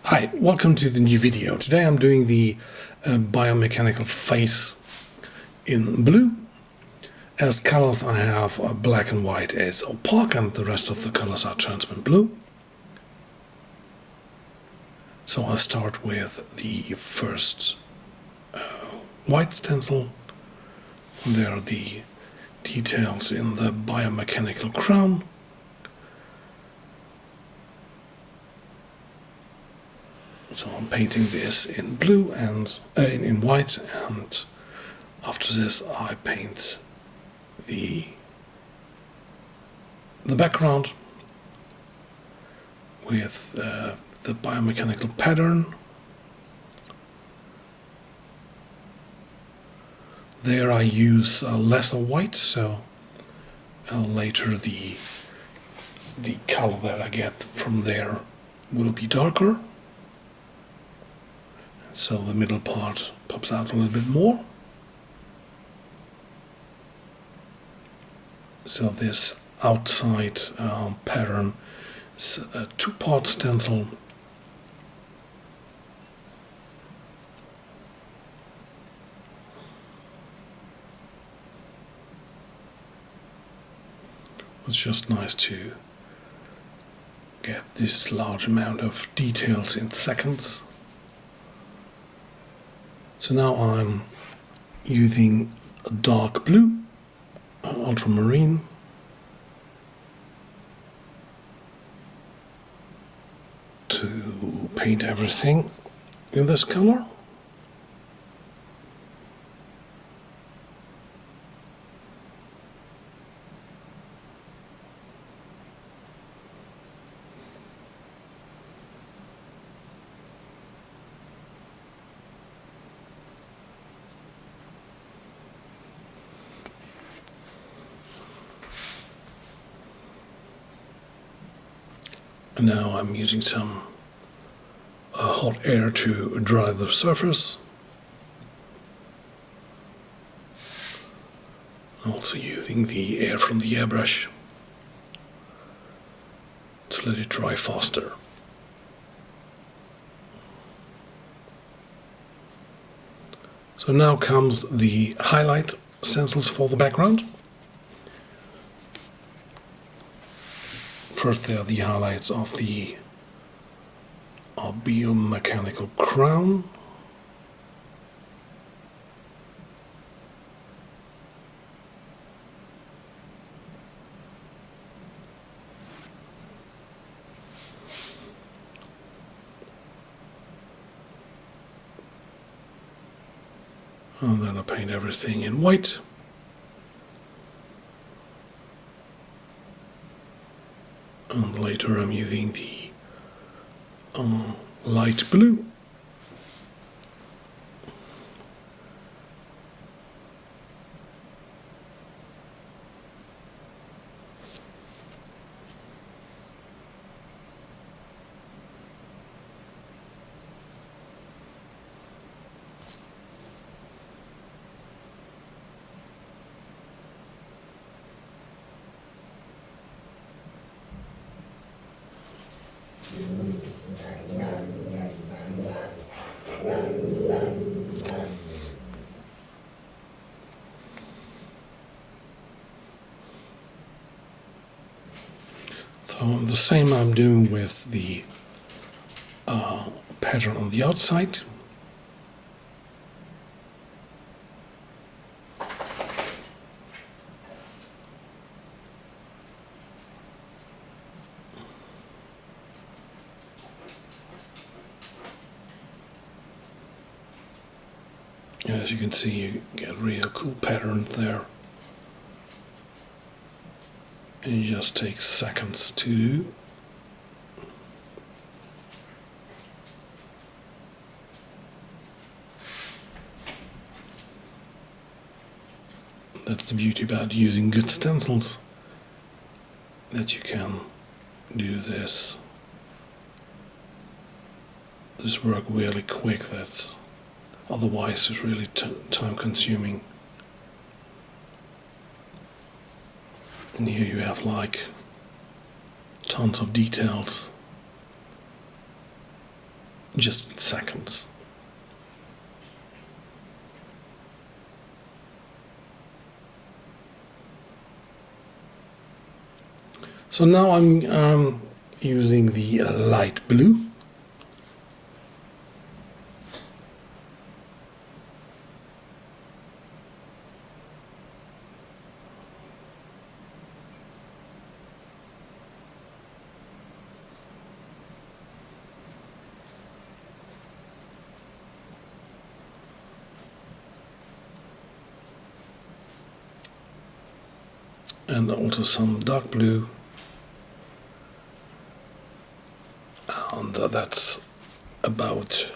Hi, welcome to the new video. Today I'm doing the biomechanical face in blue. As colors I have black and white as opaque, and the rest of the colors are transparent blue. So I start with the first white stencil. There are the details in the biomechanical crown. So I'm painting this in blue and in white, and after this I paint the background with the biomechanical pattern. There I use lesser white, so later the color that I get from there will be darker. So the middle part pops out a little bit more. So this outside pattern is a two-part stencil. It's just nice to get this large amount of details in seconds. So now I'm using a dark blue, ultramarine, to paint everything in this color. And now I'm using some hot air to dry the surface. I'm also using the air from the airbrush to let it dry faster. So now comes the highlight stencils for the background. First, there are the highlights of the biomechanical crown. And then I paint everything in white. And later I'm using the light blue. So the same I'm doing with the pattern on the outside. As you can see, you get a real cool pattern there. And it just takes seconds to do. That's the beauty about using good stencils, that you can do this work really quick. That's otherwise it's really time consuming. And here you have like tons of details. just seconds. So now I'm using the light blue. And also some dark blue. And that's about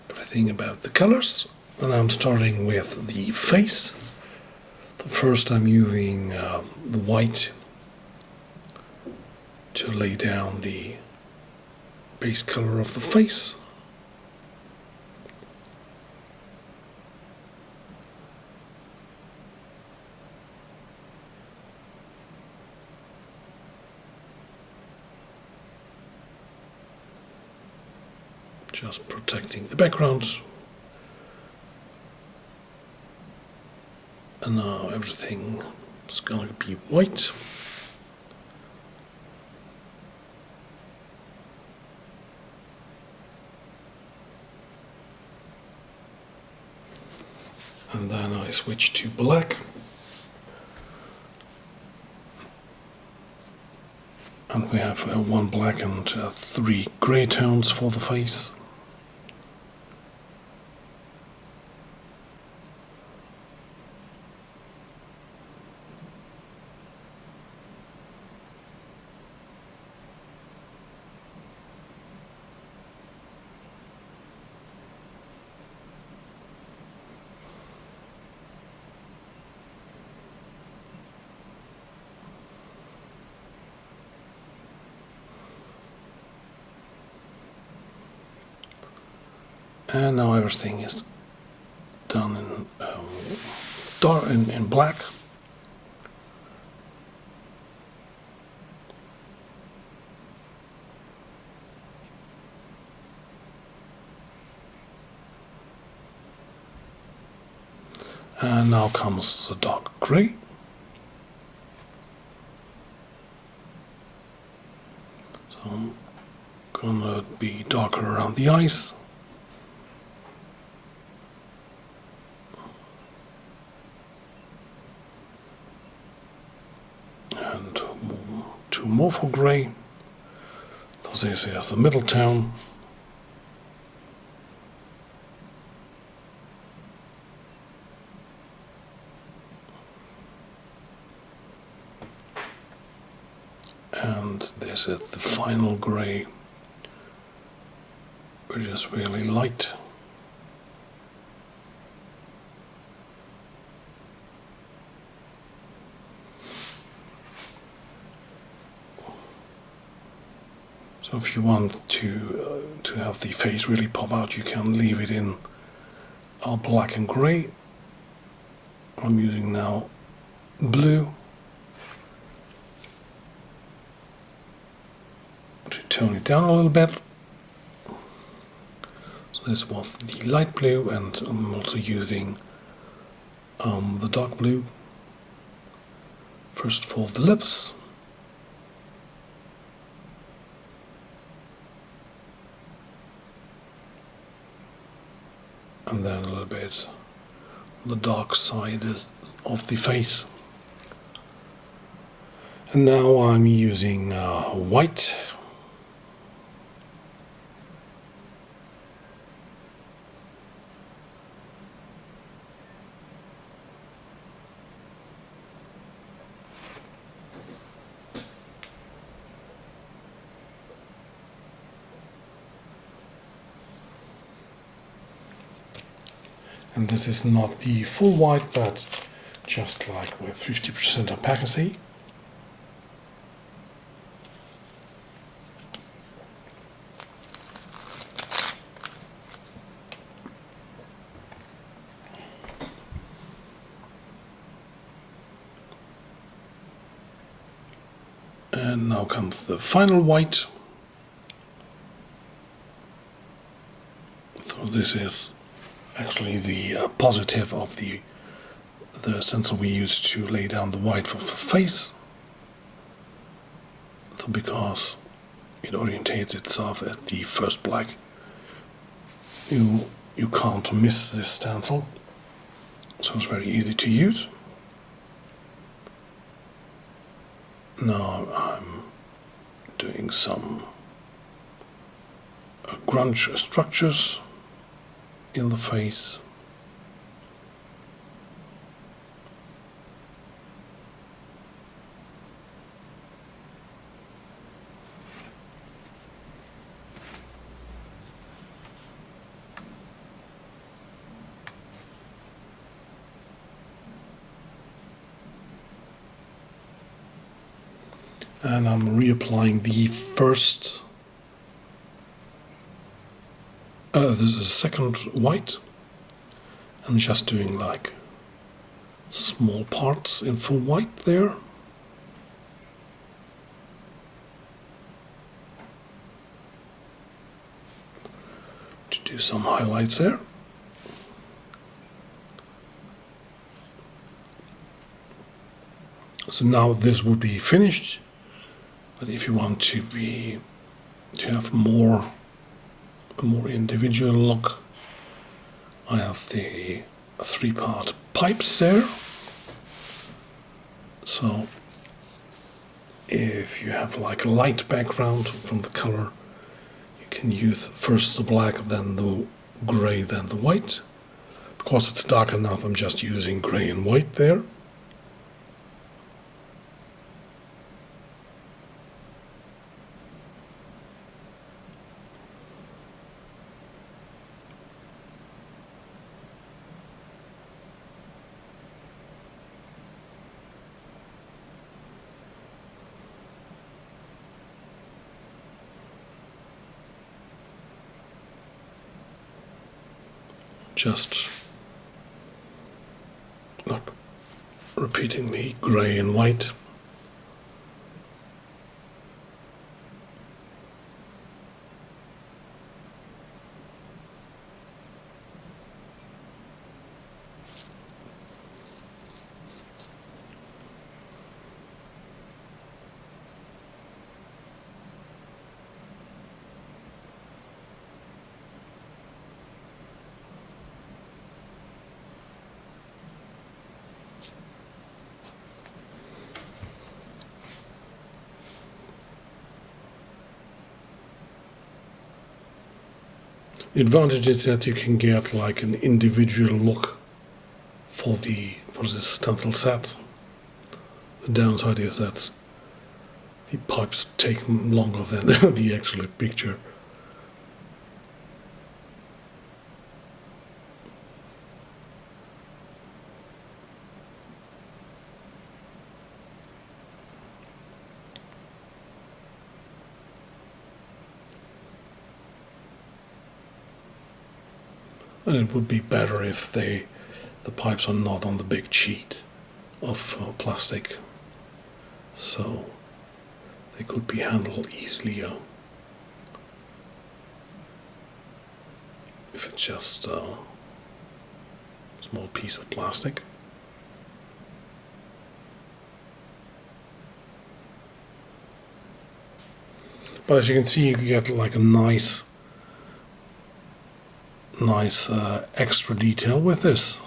everything about the colors. And I'm starting with the face. First I'm using the white to lay down the base color of the face. Just protecting the background. And now everything is going to be white. And then I switch to black. And we have one black and three grey tones for the face. And now everything is done in black. And now comes the dark grey. So I'm gonna be darker around the eyes. And two more for grey. So this is the middle tone. And this is the final grey, which is really light. So if you want to have the face really pop out, you can leave it in black and grey. I'm using now blue to tone it down a little bit. So this was the light blue, and I'm also using the dark blue. First for the lips. And then a little bit on the dark side of the face. And now I'm using white. And this is not the full white, but just like with 50% opacity. And now comes the final white. this is actually the positive of the stencil we used to lay down the white for the face. So because it orientates itself at the first black, you can't miss this stencil, so it's very easy to use. Now I'm doing some grunge structures in the face. And I'm reapplying the first, this is the second white, and just doing like small parts in full white there. To do some highlights there. So now this would be finished. But if you want to have a more individual look, I have the 3-part pipes there. So if you have like a light background from the color, you can use first the black, then the gray, then the white. Because it's dark enough, I'm just using gray and white there. Just like repeating the gray and white. The advantage is that you can get like an individual look for this stencil set. The downside is that the pipes take longer than the actual picture. And it would be better if the pipes are not on the big sheet of plastic, so they could be handled easily if it's just a small piece of plastic. But as you can see, you get like a nice extra detail with this.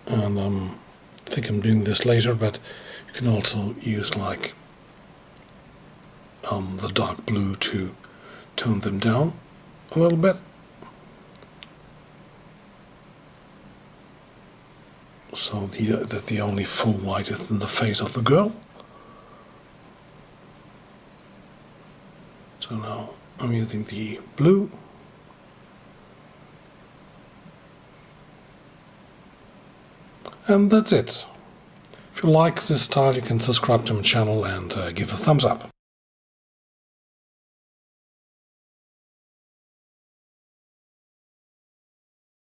And I think I'm doing this later, but you can also use like the dark blue to tone them down a little bit. So that the only full white is in the face of the girl. So now I'm using the blue. And that's it. If you like this style, you can subscribe to my channel and give a thumbs up.